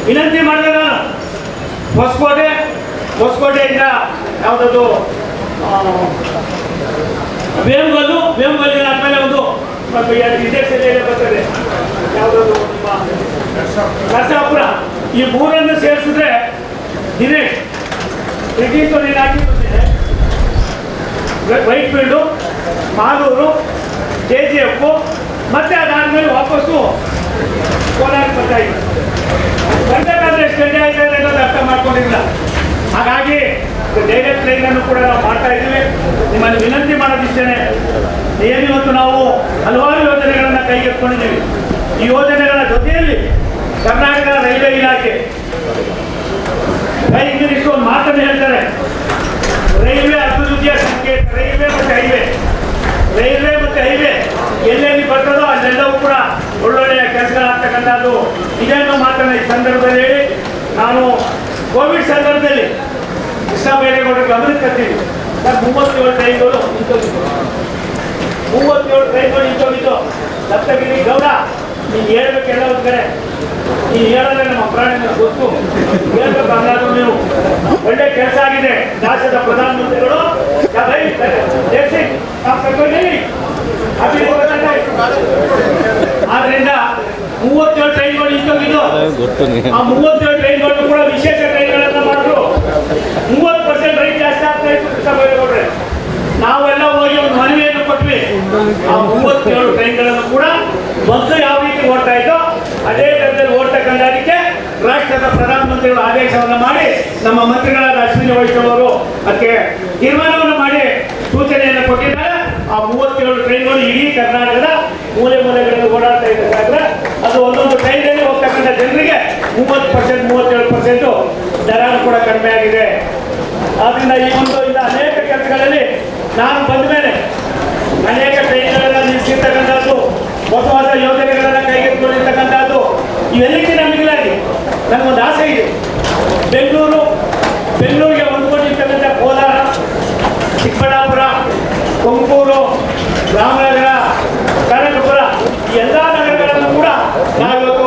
ವಿನಂತಿ ಮಾಡಿದೆ ನಾನು. ಹೊಸಕೋಟೆಯಿಂದ ಯಾವುದದು ವೇಮಗಲ್ಲು ಆದಮೇಲೆ ಒಂದು ವಿದೇಶದಲ್ಲಿ ಬರ್ತದೆ ಯಾವುದದು ನಿಮ್ಮ ನರಸಾಪುರ. ಈ ಮೂರನ್ನು ಸೇರಿಸಿದ್ರೆ ದಿನೇಶ್ ನೀನು ಹಾಕಿ ಬಂದಿದೆ. ವೈಟ್ ಫೀಲ್ಡು, ಮಾಲೂರು, KGF, ಮತ್ತೆ ಅದಾದ್ಮೇಲೆ ವಾಪಸ್ಸು ಕೋಲಾರ ಬರ್ತಾಯಿದೆ. ಬರಬೇಕಾದ್ರೆ ಎಷ್ಟು ಗಂಟೆ ಆಯ್ತದೆ ಅನ್ನೋದು ಅರ್ಥ ಮಾಡ್ಕೊಂಡಿಲ್ಲ. ಹಾಗಾಗಿ ಡೈರೆಕ್ಟ್ ಟ್ರೈನನ್ನು ಕೂಡ ನಾವು ಮಾಡ್ತಾ ಇದ್ದೀವಿ. ನಿಮ್ಮಲ್ಲಿ ವಿನಂತಿ ಮಾಡೋದಿಷ್ಟೇ, ಏನಿವತ್ತು ನಾವು ಹಲವಾರು ಯೋಜನೆಗಳನ್ನು ಕೈಗೆತ್ತಿಕೊಂಡಿದ್ದೀವಿ. ಈ ಯೋಜನೆಗಳ ಜೊತೆಯಲ್ಲಿ ಕರ್ನಾಟಕ ರೈಲ್ವೆ ಇಲಾಖೆ ಇಂಗ್ಲಿಷ್ ಒಂದು ಮಾತನ್ನು ಹೇಳ್ತಾರೆ, ರೈಲ್ವೆ ಅಭಿವೃದ್ಧಿಯ ಸಂಕೇತ. ರೈಲ್ವೆ ಮತ್ತು ಹೈವೇ ಎಲ್ಲೆಲ್ಲಿ ಬರ್ತದೋ ಅಲ್ಲೆಲ್ಲವೂ ಕೂಡ ಒಳ್ಳೊಳ್ಳೆಯ ಕೆಲಸಗಳಾಗ್ತಕ್ಕಂಥದ್ದು. ಇದನ್ನು ಮಾತನ್ನು ಈ ಸಂದರ್ಭದಲ್ಲಿ ಹೇಳಿ, ನಾನು ಕೋವಿಡ್ ಸಂದರ್ಭದಲ್ಲಿ ಕೃಷ್ಣ ಬೈರೇಗೌಡರ ಗಮನಕ್ಕೆ ತರ್ತೀನಿ. 37 ಟ್ರೈನ್ಗಳು ನಿಂತೋಗಿತ್ತು. ದತ್ತಗಿರಿ ಗೌಡ, ನೀನು ಹೇಳ್ಬೇಕೆಲ್ಲ ಒಂದು ಕಡೆ, ನೀನು ಹೇಳಿದ್ರೆ ನಮ್ಮ ಪ್ರಾಣಿ ಗೊತ್ತು, ಹೇಳ್ಬೇಕು. ಹಂಗಾದ್ರೂ ನೀವು ಒಳ್ಳೆ ಕೆಲಸ ಆಗಿದೆ. ದೇಶದ ಪ್ರಧಾನಮಂತ್ರಿಗಳು ಆದ್ರಿಂದ 37 ಟ್ರೈನ್ಗಳು ನಿಂತೋಗಿದ್ದು. ಆ 37 ಟ್ರೈನ್ಗಳು ಕೂಡ ವಿಶೇಷ ಟ್ರೈನ್ಗಳನ್ನ ಮಾಡಿದ್ರು. 30% ರೈಟ್ ಜಾಸ್ತಿ ಆಗ್ತಾ ಇತ್ತು ಕೃಷ್ಣ ಬೈರೇಗೌಡ್ರೆ. ನಾವೆಲ್ಲ ಹೋಗಿ ಒಂದು ಮನವಿಯನ್ನು ಕೊಟ್ವಿ. ಆ 37 ಟ್ರೈನ್ಗಳನ್ನು ಕೂಡ ಮೊದಲು ಯಾವ ರೀತಿ ಓಡ್ತಾ ಇದ್ದೋ ಅದೇ ದರದಲ್ಲಿ ಓಡ್ತಕ್ಕಂಥದಕ್ಕೆ ರಾಷ್ಟ್ರದ ಪ್ರಧಾನಮಂತ್ರಿಗಳು ಆದೇಶವನ್ನು ಮಾಡಿ ನಮ್ಮ ಮಂತ್ರಿಗಳಾದ ಅಶ್ವಿನಿ ವೈಷ್ಣವ್ ಅವರು ಅದಕ್ಕೆ ತೀರ್ಮಾನವನ್ನು ಮಾಡಿ ಸೂಚನೆಯನ್ನು ಕೊಟ್ಟಿದ್ದಾರೆ. ಆ 37 ಟ್ರೈನ್ಗಳು ಇಡೀ ಕರ್ನಾಟಕದ ಮೂಲೆಗಳಲ್ಲಿ ಓಡಾಡ್ತಾ ಇದ್ದಾರೆ. ಅದು ಒಂದೊಂದು ಟ್ರೈನಲ್ಲಿ ಹೋಗ್ತಕ್ಕಂಥ ಜನರಿಗೆ 37% ದರ ಕೂಡ ಕಡಿಮೆ ಆಗಿದೆ. ಆದ್ರಿಂದ ಈ ಒಂದು ಅನೇಕ ಕೆಲಸಗಳಲ್ಲಿ ನಾನು ಬಂದ ಮೇಲೆ ಅನೇಕ ಟ್ರೈನ್ಗಳನ್ನು ನಿಲ್ಲಿಸಿರ್ತಕ್ಕಂಥದ್ದು, ಹೊಸ ಯೋಜನೆಗಳನ್ನು ಕೈಗೆತ್ತಿಕೊಂಡಿರ್ತಕ್ಕಂಥದ್ದು, ಇವೆಲ್ಲಕ್ಕಿಂತ ಮಿಗಿಲಾಗಿ ನನಗೊಂದು ಆಸೆ ಇದೆ. ಬೆಂಗಳೂರಿಗೆ ಹೊಂದ್ಕೊಂಡಿರ್ತಕ್ಕಂಥ ಕೋಲಾರ, ಚಿಕ್ಕಬಳ್ಳಾಪುರ, ತುಮಕೂರು, ರಾಮನಗರ, ಕನಕಪುರ ಈ ಎಲ್ಲ ನಗರಗಳನ್ನು ಕೂಡ ನಾವಿವತ್ತು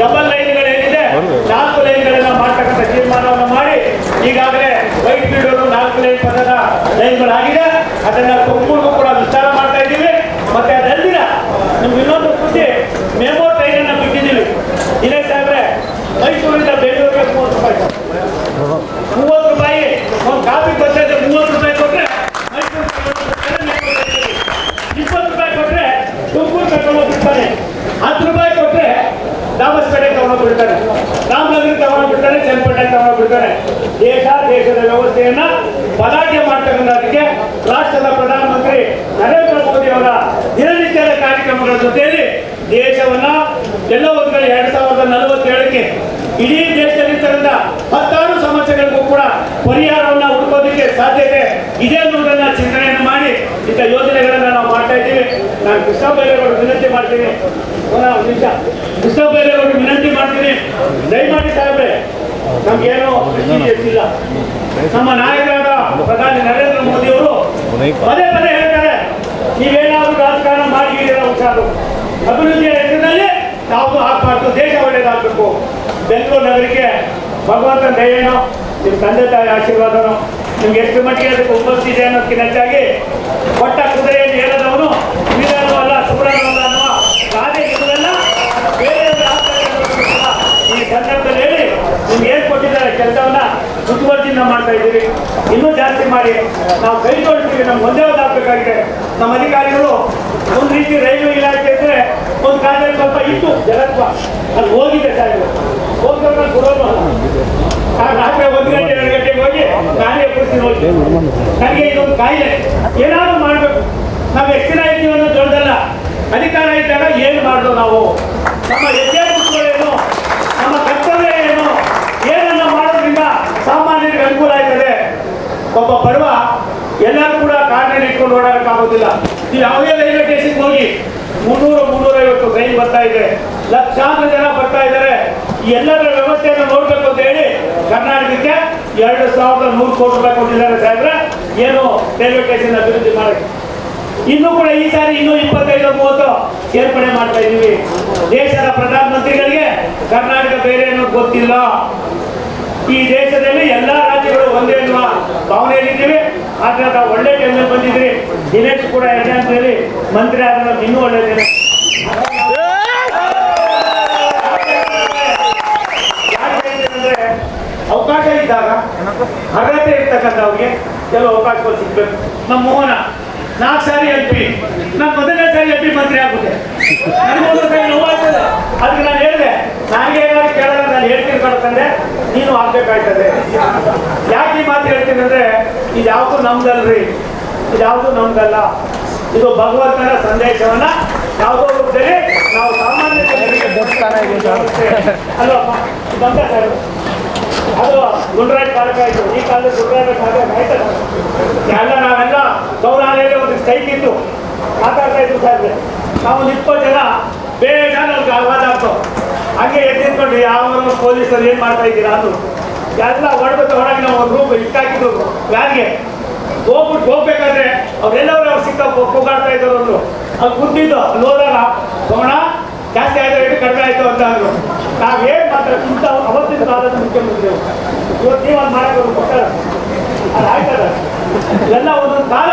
ಡಬಲ್ ಲೈನ್ಗಳೇನಿದೆ 4 ಲೈನ್ಗಳನ್ನ ಮಾಡ್ತಕ್ಕಂಥ ತೀರ್ಮಾನವನ್ನು ಮಾಡಿ ಈಗಾಗಲೇ ವೈಟ್ ಫೀಲ್ಡ್ 4 ಲೈನ್ ಪದದ ಲೈನ್ಗಳಾಗಿದೆ. ಅದನ್ನ ತುಮಕೂರಿಗೂ ಕೂಡ ವಿಸ್ತಾರ ಮಾಡ್ತಾ ಇದ್ದೀವಿ. ಮತ್ತೆ ಅದಲ್ಲಿನ ನಿಮ್ಗೆ ಇನ್ನೊಂದು ಖುಷಿ, ಮೆಮೋ ಟ್ರೈನ್ ಅನ್ನು ಬಿಟ್ಟಿದ್ದೀವಿ. ದಿನೇಶ್ ಸಾಹೇಬ್ರೆ, ಮೈಸೂರಿಂದ ಬೆಂಗಳೂರಿಗೆ 30 ರೂಪಾಯಿ ಒಂದು ಕಾಫಿ ಬರ್ತಾಯಿದೆ. 30 ರೂಪಾಯಿ ಕೊಟ್ಟರೆ ಮೈಸೂರು 20 ರೂಪಾಯಿ ಕೊಟ್ಟರೆ ತುಮಕೂರು ಕರ್ಕೊಂಡು ಬಿಡ್ತಾನೆ. 10 ರೂಪಾಯಿ ಕೊಟ್ಟರೆ ದಾಬಸ್ಪೇಟೆ ತಗೊಂಡು ಬಿಡ್ತಾರೆ, ರಾಮನಗರ ತಗೊಂಡು ಬಿಡ್ತಾರೆ, ಚನ್ನಪಟ್ಟಣ ತಗೊಂಡು ಬಿಡ್ತಾರೆ. ದೇಶದ ವ್ಯವಸ್ಥೆಯನ್ನ ಬಲಾಢ್ಯ ಮಾಡ್ತಕ್ಕಂಥದಕ್ಕೆ ರಾಷ್ಟ್ರದ ಪ್ರಧಾನಮಂತ್ರಿ ನರೇಂದ್ರ ಮೋದಿ ಅವರ ದಿನನಿತ್ಯದ ಕಾರ್ಯಕ್ರಮಗಳ ಜೊತೆಯಲ್ಲಿ ದೇಶವನ್ನ ಎಲ್ಲ ಒಂದು ಕಡೆ 2047ಕ್ಕೆ ಇಡೀ ದೇಶದಲ್ಲಿರ್ತಕ್ಕಂಥ 10 ಸಮಸ್ಯೆಗಳಿಗೂ ಕೂಡ ಪರಿಹಾರವನ್ನು ಹುಡುಕೋದಕ್ಕೆ ಸಾಧ್ಯತೆ ಇದೆ ಅನ್ನೋದನ್ನ ಚಿಂತನೆಯನ್ನು ಮಾಡಿ ಇಂಥ ಯೋಜನೆಗಳನ್ನ ನಾವು ಮಾಡ್ತಾ ಇದ್ದೀವಿ. ನಾನು ಕೃಷ್ಣ ಬೈರೇಗೌಡರು ವಿನಂತಿ ಮಾಡ್ತೀನಿ, ಕೃಷ್ಣ ಬೈರೇಗೌಡರು ವಿನಂತಿ ಮಾಡ್ತೀನಿ, ದಯಮಾಡಿ ಸಾಹೇಬ್ರೆ, ನಮ್ಗೇನು ಇಲ್ಲ. ನಮ್ಮ ನಾಯಕರಾದ ಪ್ರಧಾನಿ ನರೇಂದ್ರ ಮೋದಿ ಅವರು ಪದೇ ಹೇಳ್ತಾರೆ, ನೀವೇನಾದ್ರೂ ರಾಜಕಾರಣ ಮಾಡಿದ್ದೀರ ಹುಷಾರು, ಅಭಿವೃದ್ಧಿಯ ಹೆಸರಿನಲ್ಲಿ ಯಾವುದು ಆಗ್ಬಾರ್ದು, ದೇಶ ಒಳ್ಳೇದಾಗಬೇಕು. ಬೆಂಗಳೂರು ನಗರಕ್ಕೆ ಭಗವಂತನ ದಯೇನೋ, ನಿಮ್ಮ ತಂದೆ ತಾಯಿ ಆಶೀರ್ವಾದನೋ, ನಿಮ್ಗೆ ಎಷ್ಟು ಮಟ್ಟಿಗೆ ಅದಕ್ಕೆ ಉಪಸ್ಥಿತಿ ಅನ್ನೋದಕ್ಕಿಂತ ಹೆಚ್ಚಾಗಿ ಕೊಟ್ಟ ಕುದುರೆಯಲ್ಲಿ ಏಳದವನು ವೀರನೂ ಅಲ್ಲ, ಸುಬ್ರಹ್ಮಣ್ಯ ಅನ್ನುವ ಗಾದೆ ಇರುವುದಲ್ಲ. ಬೇರೆ ಈ ಸಂದರ್ಭದಲ್ಲಿ ಹೇಳಿ ನಿಮ್ಗೆ ಏನು ಕೊಟ್ಟಿದ್ದಾರೆ ಕೆಲಸವನ್ನ ಮುತುವರ್ಜಿಯಿಂದ ಮಾಡ್ತಾ ಇದ್ದೀವಿ. ಇನ್ನೂ ಜಾಸ್ತಿ ಮಾಡಿ ನಾವು ಕೈ ಜೋಡಿಸ್ತೀವಿ. ನಮ್ಗೆ ಒಂದೇ ಒಂದು ಆಗಬೇಕಾಗಿದೆ. ನಮ್ಮ ಅಧಿಕಾರಿಗಳು ಒಂದು ರೀತಿ ರೈಲ್ವೆ ಇಲಾಖೆ ಇದ್ರೆ ಒಂದು ಕಾಲದಲ್ಲಿ ಸ್ವಲ್ಪ ಇತ್ತು ಜಲತ್ವ, ಅದು ಹೋಗಿದೆ ಸಾಹೇಬ್. ಹೋಗ್ತಾರೆ ಕೊಡೋದು ರಾತ್ರಿ 1 ಗಂಟೆ 2 ಗಂಟೆಗೆ ಹೋಗಿ ನಾನೇ ಕೂರ್ತೀನಿ ಹೋಗಿ. ನನಗೆ ಇದೊಂದು ಕಾಯಿಲೆ, ಏನಾದರೂ ಮಾಡಬೇಕು. ನಾವು ಎಷ್ಟು ದಿನ ಇರ್ತೀವಿ ಅನ್ನೋದು ದೊಡ್ಡದಲ್ಲ. ಅಧಿಕಾರ ಇದ್ದಾಗ ಏನು ಮಾಡೋದು ನಾವು, ನಮ್ಮ ಹೆಜ್ಜೆ ಏನು, ನಮ್ಮ ಕರ್ತವ್ಯ ಏನು, ಏನನ್ನ ಮಾಡೋದ್ರಿಂದ ಸಾಮಾನ್ಯರಿಗೆ ಅನುಕೂಲ ಆಯ್ತದೆ. ಒಬ್ಬ ಬಡವ ಎಲ್ಲರೂ ಕೂಡ ಕಾರ್ನಲ್ಲಿ ಇಟ್ಕೊಂಡು ಓಡಾಡಕ್ಕಾಗೋದಿಲ್ಲ. ನೀವು ಯಾವುದೇ ರೈಲ್ವೆ ಸ್ಟೇಷನ್ಗೆ ಹೋಗಿ 300-350 ಟ್ರೈನ್ ಬರ್ತಾ ಇದೆ, ಲಕ್ಷಾಂತರ ಜನ ಬರ್ತಾ ಇದ್ದಾರೆ. ಎಲ್ಲರ ವ್ಯವಸ್ಥೆಯನ್ನು ನೋಡ್ಬೇಕು ಅಂತ ಹೇಳಿ ಕರ್ನಾಟಕಕ್ಕೆ 2100 ಕೋಟಿ ರೂಪಾಯಿ ಕೊಟ್ಟಿದ್ದಾರೆ ಸಾಹೇಬ್ರೆ. ಏನು ರೈಲ್ವೆ ಸ್ಟೇಷನ್ ಅಭಿವೃದ್ಧಿ ಮಾಡಿ ಇನ್ನೂ ಕೂಡ ಈ ಸಾರಿ ಇನ್ನೂ 25-30 ಸೇರ್ಪಡೆ ಮಾಡ್ತಾ ಇದ್ದೀವಿ. ದೇಶದ ಪ್ರಧಾನಮಂತ್ರಿಗಳಿಗೆ ಕರ್ನಾಟಕ ಬೇರೆ ಅನ್ನೋದು ಗೊತ್ತಿಲ್ಲ. ಈ ದೇಶದಲ್ಲಿ ಎಲ್ಲಾ ರಾಜ್ಯಗಳು ಒಂದೇ ಎನ್ನುವ ಭಾವನೆಯಲ್ಲಿದ್ದೀವಿ. ಆದ್ರೆ ನಾವು ಒಳ್ಳೆ ಟೈಮಲ್ಲಿ ಬಂದಿದ್ರಿ. ದಿನೇಶ್ ಕೂಡ 2ನೇ ಹಂತದಲ್ಲಿ ಮಂತ್ರಿ ಆದ್ರೆ ಇನ್ನೂ ಒಳ್ಳೆಯದೇನೆ. ಅವಕಾಶ ಇದ್ದಾಗ ಅರ್ಹತೆ ಇರ್ತಕ್ಕಂಥವ್ರಿಗೆ ಕೆಲವು ಅವಕಾಶಗಳು ಸಿಗ್ಬೇಕು. ನಮ್ಮ ಮೋಹನ 4 ಸಾರಿ MP, ನಾನು ಮೊದಲನೇ ಸಾರಿ MP ಮಂತ್ರಿ ಆಗ್ಬಿಟ್ಟೆ. ನನಗೊಂದು ಸಾರಿ ನೋವಾಗ್ತದೆ. ಅದಕ್ಕೆ ನಾನು ಹೇಳಿದೆ, ನನಗೆ ಏನಾದ್ರು ಕೇಳಲ್ಲ, ನಾನು ಹೇಳ್ತೀನಿ ಕಳ್ತಂದೆ, ನೀನು ಆಗ್ಬೇಕಾಯ್ತದೆ. ಯಾಕೆ ಈ ಮಾತು ಹೇಳ್ತೀನಿ ಅಂದ್ರೆ, ಇದ್ಯಾವುದು ನಮ್ದಲ್ರಿ, ಇದ್ಯಾವುದು ನಮ್ದಲ್ಲ. ಇದು ಭಗವಂತನ ಸಂದೇಶವನ್ನ ಯಾವುದೋ ರೂಪದಲ್ಲಿ ನಾವು ಸಾಮಾನ್ಯ ಅಲ್ವಪ್ಪ ಬಂದ ಸರ್. ಅದು ಗುಂಡ್ರಾಜ್ ಕಾಲಕ್ಕೆ ಆಯ್ತು. ಈ ಕಾಲದಲ್ಲಿ ಗುಂಡ್ರಾಜ್ ಕಾಲಕ್ಕೆ ಆಯ್ತಲ್ಲ. ಎಲ್ಲ ನಾವೆಲ್ಲ ಗೌರಾಲಯಲ್ಲಿ ಒಂದು ಸ್ಟ್ರೈಕ್ ಇತ್ತು, ಮಾತಾಡ್ತಾ ಇದ್ರು ಸರ್. ನಾವು 20 ಜನ ಬೇಗ ನಮ್ಗೆ ಆವಾಜ ಆಗ್ತು. ಹಂಗೆ ಎದ್ದಿಟ್ಕೊಂಡು ಯಾವ ಪೊಲೀಸರು ಏನು ಮಾಡ್ತಾ ಇದ್ದೀರಾ ಅಂದ್ರು. ಎಲ್ಲ ಹೊಡೆದು ಹೊರಗೆ ನಾವು ಒಂದು ರೂಮ್ ಇಟ್ಟಾಕಿದ್ರು ವ್ಯಾನ್ಗೆ ಹೋಗ್ಬೇಕಾದ್ರೆ ಅವರೆಲ್ಲರೂ ಅವ್ರು ಸಿಕ್ಕ ಕೂಗಾಡ್ತಾ ಇದ್ರು. ಅಂದ್ರು ಅಲ್ಲಿ ಕುಂತಿದ್ದು ಅಲ್ಲಿ ಹೋದಾಗ ಸೋಣ ಜಾಸ್ತಿ ಆಯ್ತು, ರೇಟ್ ಕಡಿಮೆ ಆಯ್ತು ಅಂತ ಅಂದ್ರು. ನಾವೇನು ಮಾತಾಡ್ತಿಂತ ಅವತ್ತಿನ ಕಾಲದ ಮುಖ್ಯಮಂತ್ರಿಗಳು ಇವತ್ತು ನೀವು ಅದು ಮಾಡಕ್ಕೆ ಕೊಟ್ಟಾರ ಅದು ಆಯ್ತದ. ಎಲ್ಲ ಒಂದೊಂದು ಕಾಲ.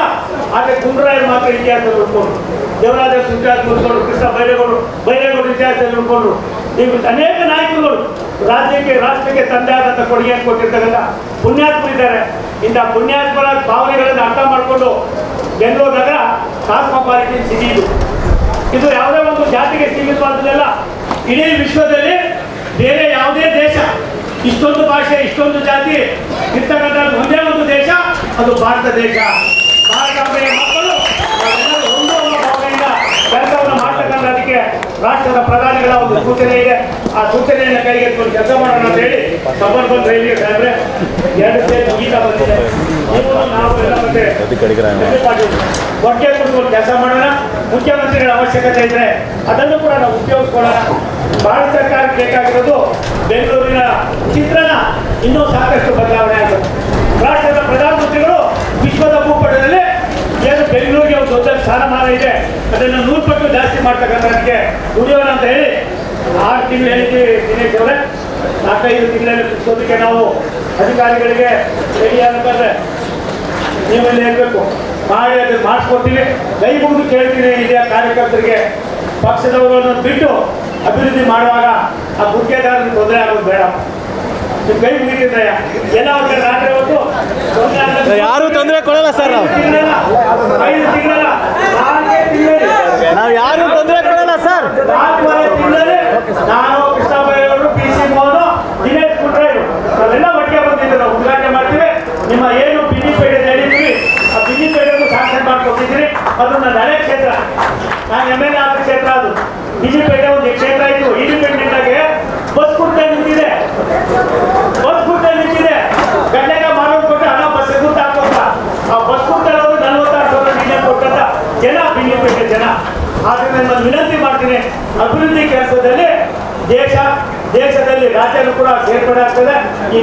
ಆದರೆ ಗುಂಡ್ರಾಯರು ಮಾತ್ರ ಇತಿಹಾಸದಲ್ಲಿ ಉಳ್ಕೊಂಡ್ರು. ದೇವರಾಜ ಇತಿಹಾಸ ಉಳ್ಕೊಂಡ್ರು, ಕೃಷ್ಣ ಬೈರೇಗೌಡರು ಇತಿಹಾಸದಲ್ಲಿ ಉಳ್ಕೊಂಡ್ರು. ಈಗ ಅನೇಕ ನಾಯಕರುಗಳು ರಾಷ್ಟ್ರಕ್ಕೆ ತಂದೆ ಆದಂಥ ಕೊಡುಗೆಯನ್ನು ಕೊಟ್ಟಿರ್ತಕ್ಕಂಥ ಪುಣ್ಯಾತ್ಮರಿದ್ದಾರೆ. ಇಂಥ ಪುಣ್ಯಾತ್ಮರ ಭಾವನೆಗಳನ್ನು ಅರ್ಥ ಮಾಡಿಕೊಂಡು ಬೆಂಗಳೂರು ನಗರ ಕಾಸ್ಮೋಪಾಲಿಟನ್ ಸಿಟಿ ಇದು ಯಾವುದೇ ಒಂದು ಜಾತಿಗೆ ಸೀಮಿತವಾದದ್ದಲ್ಲ. ಇಡೀ ವಿಶ್ವದಲ್ಲಿ ಬೇರೆ ಯಾವುದೇ ದೇಶ ಇಷ್ಟೊಂದು ಭಾಷೆ ಇಷ್ಟೊಂದು ಜಾತಿ ಇರ್ತಕ್ಕಂಥ ಒಂದೇ ಒಂದು ದೇಶ, ಅದು ಭಾರತ ದೇಶ. ಭಾರತಾಂಬೆಯ ಮಕ್ಕಳು ಒಂದು ಭಾವನೆಯಿಂದ ಕೆಲಸವನ್ನು ಮಾಡ್ತಕ್ಕಂಥದಕ್ಕೆ ರಾಷ್ಟ್ರದ ಪ್ರಧಾನಿಗಳ ಒಂದು ಸೂಚನೆ ಇದೆ. ಆ ಸೂಚನೆಯನ್ನು ಕೈಗೆತ್ತಿಕೊಂಡು ಕೆಲಸ ಮಾಡೋಣ ಅಂತ ಹೇಳಿ ಸಬರ್ಬನ್ ರೈಲ್ವೆ ಸಾಹೇಬ್ರೆ 2 ಸ್ಟೇಜ್ ಮುಗೀತಾ ಬಂದಿದೆ. ನೀವು ನಾವು ಎಲ್ಲ ಮತ್ತೆ ಒಟ್ಟಿಗೆ ಕುತ್ಕೊಂಡು ಕೆಲಸ ಮಾಡೋಣ. ಮುಖ್ಯಮಂತ್ರಿಗಳ ಅವಶ್ಯಕತೆ ಇದ್ರೆ ಅದನ್ನು ಕೂಡ ನಾವು ಉಪಯೋಗಿಸ್ಕೊಳ್ಳೋಣ. ಭಾರತ ಸರ್ಕಾರಕ್ಕೆ ಬೇಕಾಗಿರೋದು ಬೆಂಗಳೂರಿನ ಚಿತ್ರಣ ಇನ್ನೂ ಸಾಕಷ್ಟು ಬದಲಾವಣೆ ಆಗುತ್ತೆ. ರಾಷ್ಟ್ರದ ಪ್ರಧಾನಮಂತ್ರಿಗಳು ವಿಶ್ವದ ಭೂಪಟದಲ್ಲಿ ಏನು ಬೆಂಗಳೂರಿಗೆ ಒಂದು ದೊಡ್ಡ ಸ್ಥಾನಮಾನ ಇದೆ, ಅದನ್ನು 100 ಪಟ್ಟು ಜಾಸ್ತಿ ಮಾಡ್ತಕ್ಕಂಥದಕ್ಕೆ ದುಡಿಯೋಣ ಅಂತ ಹೇಳಿ 6 ತಿಂಗಳು ಹೇಳಿದ್ದೀವಿ. ದಿನೇಶ್ ಅವರೇ 4-5 ತಿಂಗಳಲ್ಲಿ ಮುಗಿಸೋದಕ್ಕೆ ನಾವು ಅಧಿಕಾರಿಗಳಿಗೆ ರೆಡಿ ಆಗಬೇಕಾದ್ರೆ ನೀವೆಲ್ಲ ಹೇಳ್ಬೇಕು ಮಾಡಿ ಅದನ್ನು ಮಾಡಿಸ್ಕೊಡ್ತೀವಿ. ಕೈ ಮುಗಿದು ಕೇಳ್ತೀನಿ ಇದೇ ಕಾರ್ಯಕರ್ತರಿಗೆ, ಪಕ್ಷದವರನ್ನು ಬಿಟ್ಟು ಅಭಿವೃದ್ಧಿ ಮಾಡುವಾಗ ಆ ಗುತ್ತಿಗೆದಾರರಿಗೆ ತೊಂದರೆ ಆಗೋದು ಬೇಡ. ನಿಮ್ಮ ಕೈ ಮುಗಿತಿದ್ರೆ ಎಲ್ಲ ಅವ್ರಿಗೆ ರಾತ್ರಿ ಹೊತ್ತು ಯಾರು ತೊಂದರೆ ಕೊಡಲ್ಲ ಸರ್. 5 ತಿಂಗಳ 4 ತಿಂಗಳಲ್ಲಿ ನಾವು ಯಾರು ತೊಂದರೆ ಕೊಡಲ್ಲ ಸರ್. 4 ತಿಂಗಳಲ್ಲಿ ನಾನು ಕೃಷ್ಣ ಬೈರೇಗೌಡರು, PC ಮೋಹನ್, ದಿನೇಶ್ ಗುಂಡ್ರಾಯರು ನಾವೆಲ್ಲ ಒಟ್ಟಿಗೆ ಬಂದಿದ್ದು ನಾವು ಉದ್ಘಾಟನೆ ಮಾಡ್ತೀವಿ. ನಿಮ್ಮ ಏನು ಬಿನ್ನಿಪೇಟೆ ಹೇಳಿದ್ವಿ ಆ ಬಿನ್ನಿಪೇಟೆಗೂ ಸಾಕ್ಷಾತ್ ಮಾಡ್ಕೊಟ್ಟಿದ್ದೀರಿ. ಅದು ನನ್ನ ಹಳೆ ಕ್ಷೇತ್ರ, ನಾನು MLA ಆದ ಕ್ಷೇತ್ರ. ಅದು ಬಿನ್ನಿಪೇಟೆ ಒಂದು ಕ್ಷೇತ್ರ ಇತ್ತು. ಇಂಡಿಪೆಂಡೆಂಟ್ ಆಗಿ ಬಸ್ ಗುರ್ತ ನಿಂತಿದೆ, ಗಂಟೆಗೆ ಮಾಡೋದು ಕೊಟ್ಟು ಹಣ ಬಸ್ ಗುರ್ತ ಹಾಕೋಲ್ಲ. ಆ ಬಸ್ ಗುರ್ತಲ್ಲಿ 46,000 ಮಿಲಿಯನ್ ಕೊಟ್ಟಂತ ಜನ ಬಿನ್ನಿಪೇಟೆ ಜನ. ಆದ್ರೆ ನಾನು ವಿನಂತಿ ಮಾಡ್ತೀನಿ, ಅಭಿವೃದ್ಧಿ ಕೆಲಸದಲ್ಲಿ ದೇಶದಲ್ಲಿ ರಾಜ್ಯನೂ ಕೂಡ ಸೇರ್ಪಡೆ ಆಗ್ತದೆ. ಈ